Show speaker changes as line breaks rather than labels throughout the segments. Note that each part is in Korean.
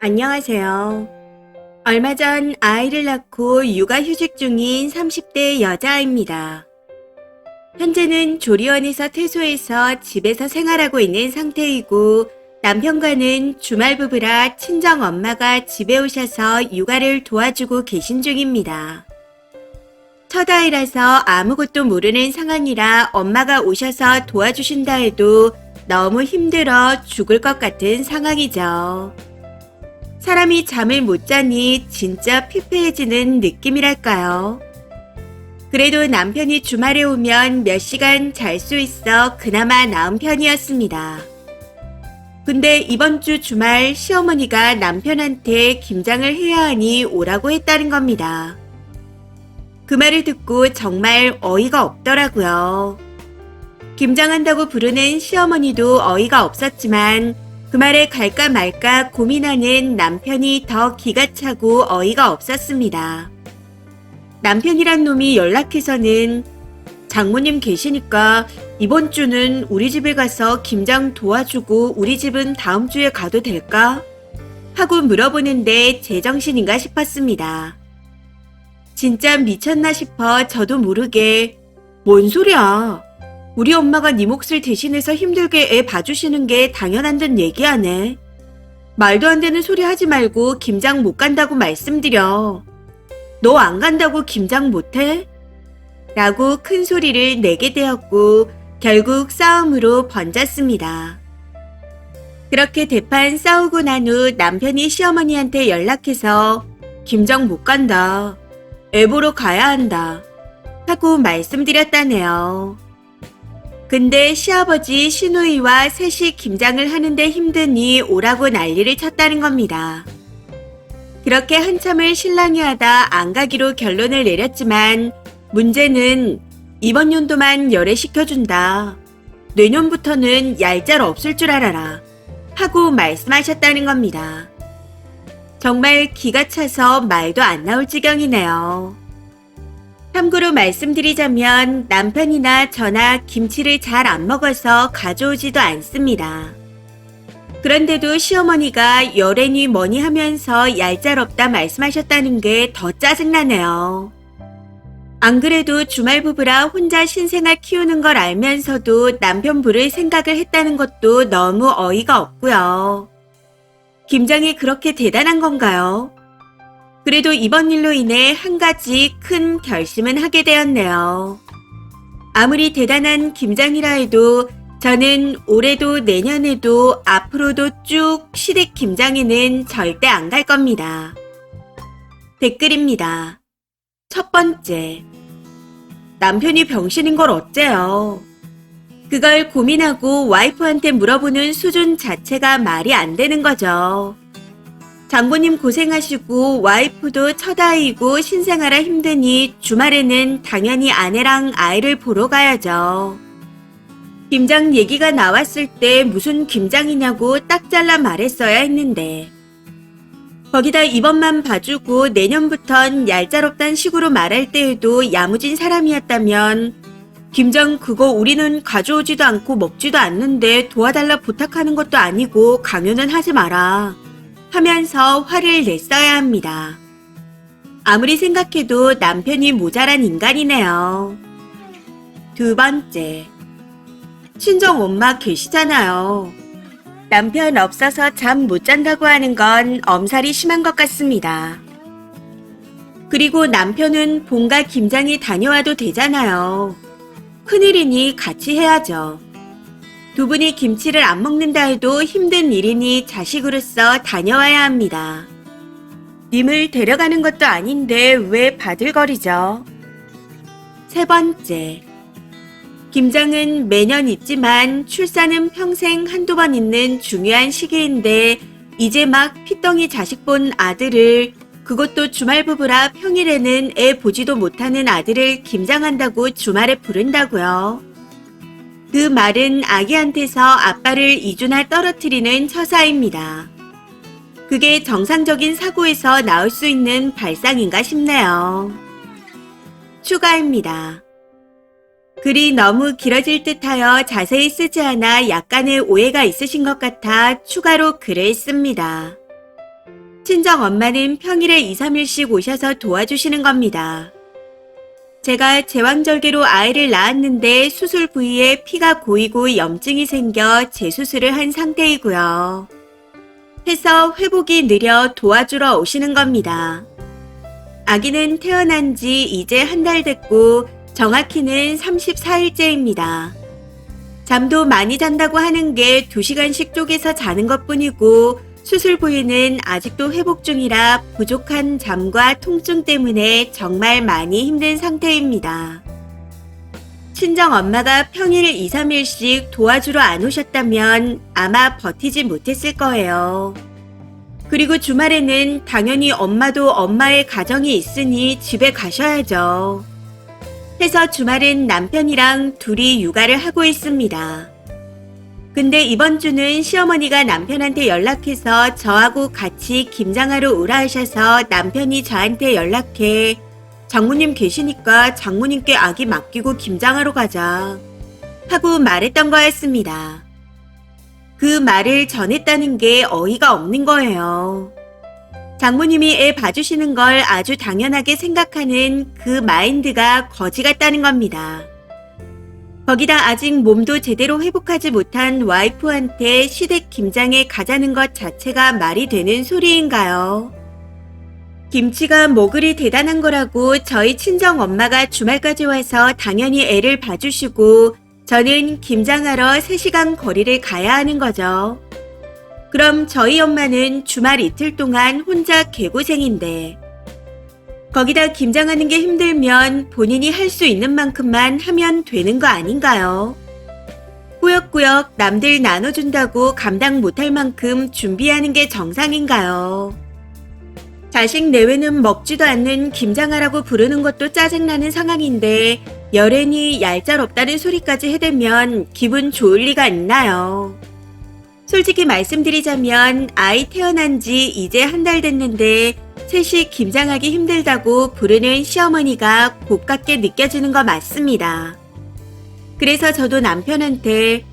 안녕하세요. 얼마 전 아이를 낳고 육아휴직 중인 30대 여자아입니다. 현재는 조리원에서 퇴소해서 집에서 생활하고 있는 상태이고 남편과는 주말 부부라 친정 엄마가 집에 오셔서 육아를 도와주고 계신 중입니다. 첫 아이라서 아무것도 모르는 상황이라 엄마가 오셔서 도와주신다 해도 너무 힘들어 죽을 것 같은 상황이죠. 사람이 잠을 못 자니 진짜 피폐해지는 느낌이랄까요. 그래도 남편이 주말에 오면 몇 시간 잘 수 있어 그나마 나은 편이었습니다. 근데 이번 주 주말 시어머니가 남편한테 김장을 해야 하니 오라고 했다는 겁니다. 그 말을 듣고 정말 어이가 없더라고요. 김장한다고 부르는 시어머니도 어이가 없었지만 그 말에 갈까 말까 고민하는 남편이 더 기가 차고 어이가 없었습니다. 남편이란 놈이 연락해서는 장모님 계시니까 이번 주는 우리 집에 가서 김장 도와주고 우리 집은 다음 주에 가도 될까? 하고 물어보는데 제정신인가 싶었습니다. 진짜 미쳤나 싶어 저도 모르게 뭔 소리야? 우리 엄마가 네 몫을 대신해서 힘들게 애 봐주시는 게 당연한 듯 얘기하네. 말도 안 되는 소리 하지 말고 김장 못 간다고 말씀드려. 너 안 간다고 김장 못해? 라고 큰 소리를 내게 되었고 결국 싸움으로 번졌습니다. 그렇게 대판 싸우고 난 후 남편이 시어머니한테 연락해서 김장 못 간다. 애 보러 가야 한다. 하고 말씀드렸다네요. 근데 시아버지 시누이와 셋이 김장을 하는데 힘드니 오라고 난리를 쳤다는 겁니다. 그렇게 한참을 실랑이 하다 안 가기로 결론을 내렸지만 문제는 이번 연도만 열애시켜준다. 내년부터는 얄짤 없을 줄 알아라. 하고 말씀하셨다는 겁니다. 정말 기가 차서 말도 안 나올 지경이네요. 참고로 말씀드리자면 남편이나 저나 김치를 잘 안 먹어서 가져오지도 않습니다. 그런데도 시어머니가 열애니 뭐니 하면서 얄짤없다 말씀하셨다는 게 더 짜증나네요. 안 그래도 주말 부부라 혼자 신생아 키우는 걸 알면서도 남편 부를 생각을 했다는 것도 너무 어이가 없고요. 김장이 그렇게 대단한 건가요? 그래도 이번 일로 인해 한 가지 큰 결심은 하게 되었네요. 아무리 대단한 김장이라 해도 저는 올해도 내년에도 앞으로도 쭉 시댁 김장에는 절대 안 갈 겁니다. 댓글입니다. 첫 번째, 남편이 병신인 걸 어째요? 그걸 고민하고 와이프한테 물어보는 수준 자체가 말이 안 되는 거죠. 장모님 고생하시고 와이프도 첫 아이고 신생아라 힘드니 주말에는 당연히 아내랑 아이를 보러 가야죠. 김장 얘기가 나왔을 때 무슨 김장이냐고 딱 잘라 말했어야 했는데 거기다 이번만 봐주고 내년부턴 얄짤없단 식으로 말할 때에도 야무진 사람이었다면 김장 그거 우리는 가져오지도 않고 먹지도 않는데 도와달라 부탁하는 것도 아니고 강요는 하지 마라. 하면서 화를 냈어야 합니다. 아무리 생각해도 남편이 모자란 인간이네요. 두 번째, 친정 엄마 계시잖아요. 남편 없어서 잠 못 잔다고 하는 건 엄살이 심한 것 같습니다. 그리고 남편은 본가 김장에 다녀와도 되잖아요. 큰일이니 같이 해야죠. 두 분이 김치를 안 먹는다 해도 힘든 일이니 자식으로서 다녀와야 합니다. 님을 데려가는 것도 아닌데 왜 바들거리죠? 세 번째, 김장은 매년 있지만 출산은 평생 한두 번 있는 중요한 시기인데 이제 막 피덩이 자식 본 아들을 그것도 주말 부부라 평일에는 애 보지도 못하는 아들을 김장한다고 주말에 부른다고요. 그 말은 아기한테서 아빠를 2주나 떨어뜨리는 처사입니다. 그게 정상적인 사고에서 나올 수 있는 발상인가 싶네요. 추가입니다. 글이 너무 길어질 듯하여 자세히 쓰지 않아 약간의 오해가 있으신 것 같아 추가로 글을 씁니다. 친정 엄마는 평일에 2, 3일씩 오셔서 도와주시는 겁니다. 제가 제왕절개로 아이를 낳았는데 수술 부위에 피가 고이고 염증이 생겨 재수술을 한 상태이고요. 해서 회복이 느려 도와주러 오시는 겁니다. 아기는 태어난 지 이제 한 달 됐고 정확히는 34일째입니다. 잠도 많이 잔다고 하는 게 2시간씩 쪼개서 자는 것뿐이고 수술 부위는 아직도 회복 중이라 부족한 잠과 통증 때문에 정말 많이 힘든 상태입니다. 친정 엄마가 평일 2, 3일씩 도와주러 안 오셨다면 아마 버티지 못했을 거예요. 그리고 주말에는 당연히 엄마도 엄마의 가정이 있으니 집에 가셔야죠. 해서 주말은 남편이랑 둘이 육아를 하고 있습니다. 근데 이번 주는 시어머니가 남편한테 연락해서 저하고 같이 김장하러 오라 하셔서 남편이 저한테 연락해 장모님 계시니까 장모님께 아기 맡기고 김장하러 가자 하고 말했던 거였습니다. 그 말을 전했다는 게 어이가 없는 거예요. 장모님이 애 봐주시는 걸 아주 당연하게 생각하는 그 마인드가 거지 같다는 겁니다. 거기다 아직 몸도 제대로 회복하지 못한 와이프한테 시댁 김장에 가자는 것 자체가 말이 되는 소리인가요? 김치가 뭐 그리 대단한 거라고 저희 친정 엄마가 주말까지 와서 당연히 애를 봐주시고 저는 김장하러 3시간 거리를 가야 하는 거죠. 그럼 저희 엄마는 주말 이틀 동안 혼자 개고생인데 거기다 김장하는 게 힘들면 본인이 할 수 있는 만큼만 하면 되는 거 아닌가요? 꾸역꾸역 남들 나눠준다고 감당 못할 만큼 준비하는 게 정상인가요? 자식 내외는 먹지도 않는 김장하라고 부르는 것도 짜증나는 상황인데 열애니 얄짤없다는 소리까지 해대면 기분 좋을 리가 있나요? 솔직히 말씀드리자면 아이 태어난 지 이제 한 달 됐는데 셋이 김장하기 힘들다고 부르는 시어머니가 곱깝게 느껴지는 거 맞습니다. 그래서 저도 남편한테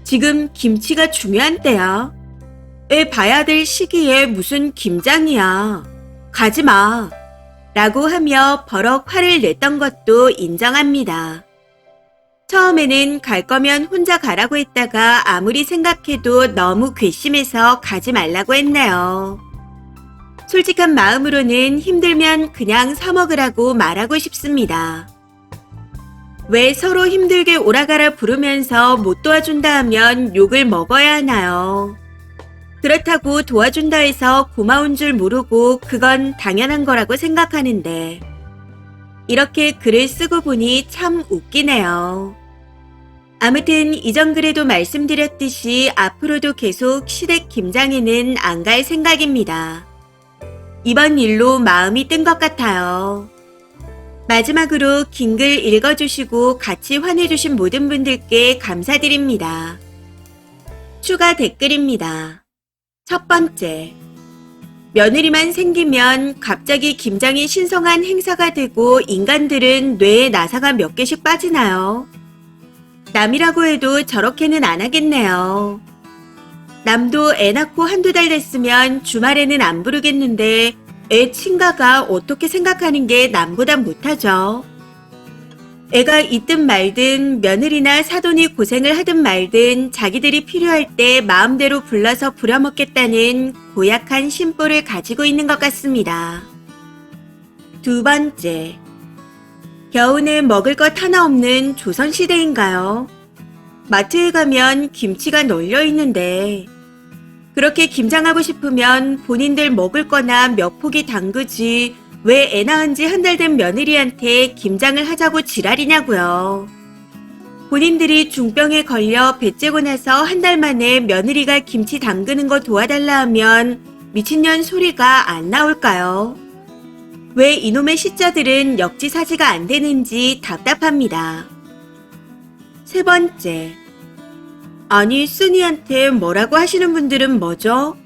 지금 김치가 중요한 때야. 애 봐야 될 시기에 무슨 김장이야. 가지 마. 라고 하며 버럭 화를 냈던 것도 인정합니다. 처음에는 갈 거면 혼자 가라고 했다가 아무리 생각해도 너무 괘씸해서 가지 말라고 했네요. 솔직한 마음으로는 힘들면 그냥 사 먹으라고 말하고 싶습니다. 왜 서로 힘들게 오라가라 부르면서 못 도와준다 하면 욕을 먹어야 하나요? 그렇다고 도와준다 해서 고마운 줄 모르고 그건 당연한 거라고 생각하는데 이렇게 글을 쓰고 보니 참 웃기네요. 아무튼 이전 글에도 말씀드렸듯이 앞으로도 계속 시댁 김장에는 안 갈 생각입니다. 이번 일로 마음이 뜬 것 같아요. 마지막으로 긴 글 읽어주시고 같이 환해주신 모든 분들께 감사드립니다. 추가 댓글입니다. 첫 번째, 며느리만 생기면 갑자기 김장이 신성한 행사가 되고 인간들은 뇌에 나사가 몇 개씩 빠지나요? 남이라고 해도 저렇게는 안 하겠네요. 남도 애 낳고 한두 달 됐으면 주말에는 안 부르겠는데 애 친가가 어떻게 생각하는 게 남보다 못하죠. 애가 있든 말든 며느리나 사돈이 고생을 하든 말든 자기들이 필요할 때 마음대로 불러서 부려먹겠다는 고약한 심보를 가지고 있는 것 같습니다. 두 번째, 겨우내 먹을 것 하나 없는 조선시대인가요? 마트에 가면 김치가 널려 있는데 그렇게 김장하고 싶으면 본인들 먹을 거나 몇 포기 담그지 왜 애 낳은 지 한 달 된 며느리한테 김장을 하자고 지랄이냐고요. 본인들이 중병에 걸려 배째고 나서 한 달 만에 며느리가 김치 담그는 거 도와달라 하면 미친년 소리가 안 나올까요? 왜 이놈의 시자들은 역지사지가 안 되는지 답답합니다. 세 번째, 아니 쓰니한테 뭐라고 하시는 분들은 뭐죠?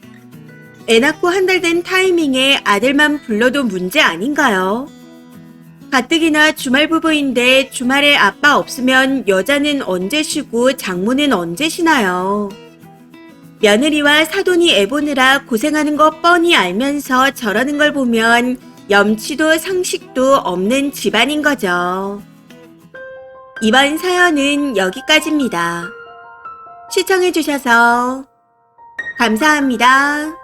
애 낳고 한 달 된 타이밍에 아들만 불러도 문제 아닌가요? 가뜩이나 주말 부부인데 주말에 아빠 없으면 여자는 언제 쉬고 장모는 언제 쉬나요? 며느리와 사돈이 애보느라 고생하는 거 뻔히 알면서 저러는 걸 보면 염치도 상식도 없는 집안인 거죠. 이번 사연은 여기까지입니다. 시청해주셔서 감사합니다.